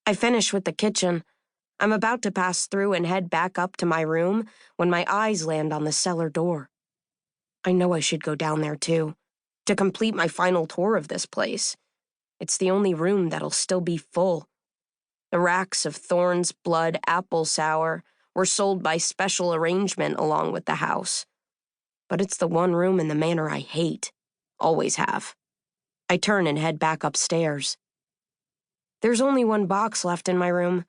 I finish with the kitchen. I'm about to pass through and head back up to my room when my eyes land on the cellar door. I know I should go down there too, to complete my final tour of this place. It's the only room that'll still be full. The racks of Thorns blood apple sour were sold by special arrangement along with the house. But it's the one room in the manor I hate. Always have. I turn and head back upstairs. There's only one box left in my room,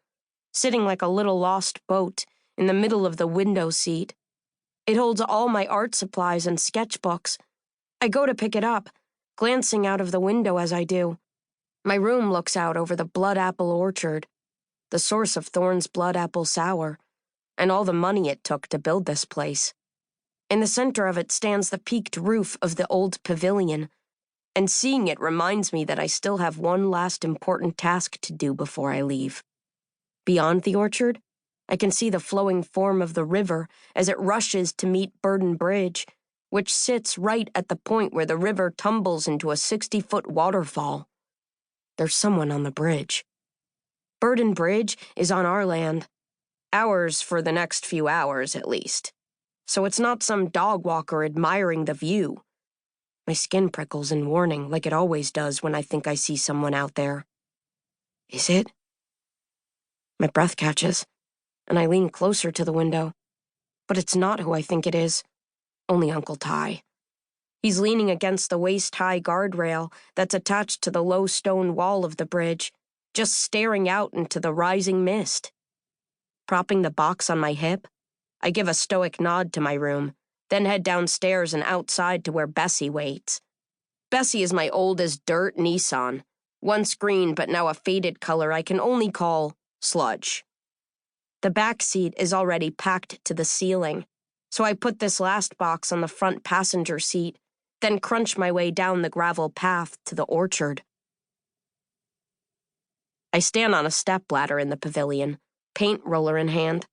sitting like a little lost boat in the middle of the window seat. It holds all my art supplies and sketchbooks. I go to pick it up, glancing out of the window as I do. My room looks out over the blood apple orchard, the source of Thorn's blood apple sour, and all the money it took to build this place. In the center of it stands the peaked roof of the old pavilion, and seeing it reminds me that I still have one last important task to do before I leave. Beyond the orchard, I can see the flowing form of the river as it rushes to meet Burden Bridge, which sits right at the point where the river tumbles into a 60-foot waterfall. There's someone on the bridge. Burden Bridge is on our land. Ours for the next few hours, at least. So it's not some dog walker admiring the view. My skin prickles in warning, like it always does when I think I see someone out there. Is it? My breath catches, and I lean closer to the window. But it's not who I think it is. Only Uncle Ty. He's leaning against the waist-high guardrail that's attached to the low stone wall of the bridge, just staring out into the rising mist. Propping the box on my hip, I give a stoic nod to my room, then head downstairs and outside to where Bessie waits. Bessie is my old-as-dirt Nissan, once green but now a faded color I can only call sludge. The back seat is already packed to the ceiling, so I put this last box on the front passenger seat, then crunch my way down the gravel path to the orchard. I stand on a stepladder in the pavilion, paint roller in hand.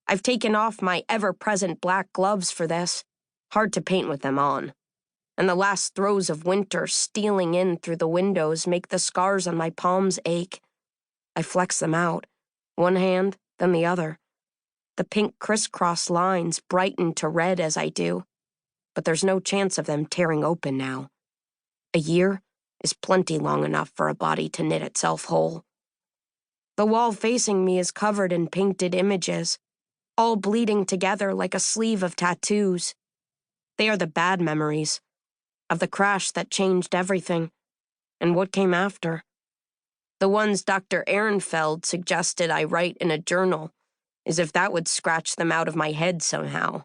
I've taken off my ever-present black gloves for this, hard to paint with them on, and the last throes of winter stealing in through the windows make the scars on my palms ache. I flex them out, one hand, then the other. The pink crisscross lines brighten to red as I do, but there's no chance of them tearing open now. A year is plenty long enough for a body to knit itself whole. The wall facing me is covered in painted images, all bleeding together like a sleeve of tattoos. They are the bad memories of the crash that changed everything, and what came after. The ones Dr. Ehrenfeld suggested I write in a journal, as if that would scratch them out of my head somehow.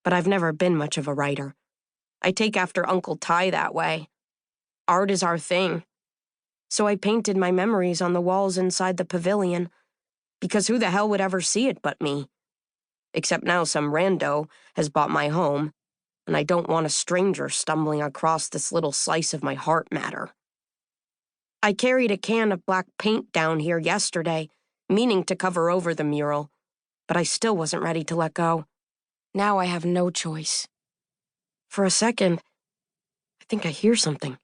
But I've never been much of a writer. I take after Uncle Ty that way. Art is our thing. So I painted my memories on the walls inside the pavilion, because who the hell would ever see it but me? Except now some rando has bought my home, and I don't want a stranger stumbling across this little slice of my heart matter. I carried a can of black paint down here yesterday, meaning to cover over the mural, but I still wasn't ready to let go. Now I have no choice. For a second, I think I hear something.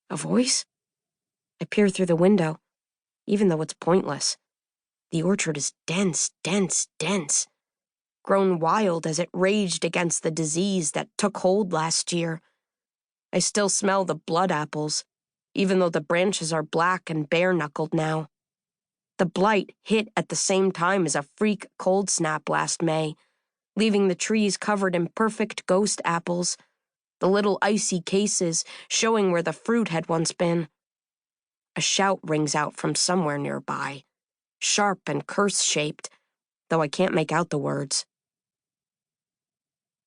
A voice? I peer through the window, even though it's pointless. The orchard is dense, dense, dense, grown wild as it raged against the disease that took hold last year. I still smell the blood apples, even though the branches are black and bare-knuckled now. The blight hit at the same time as a freak cold snap last May, leaving the trees covered in perfect ghost apples, the little icy cases showing where the fruit had once been. A shout rings out from somewhere nearby, sharp and curse-shaped, though I can't make out the words.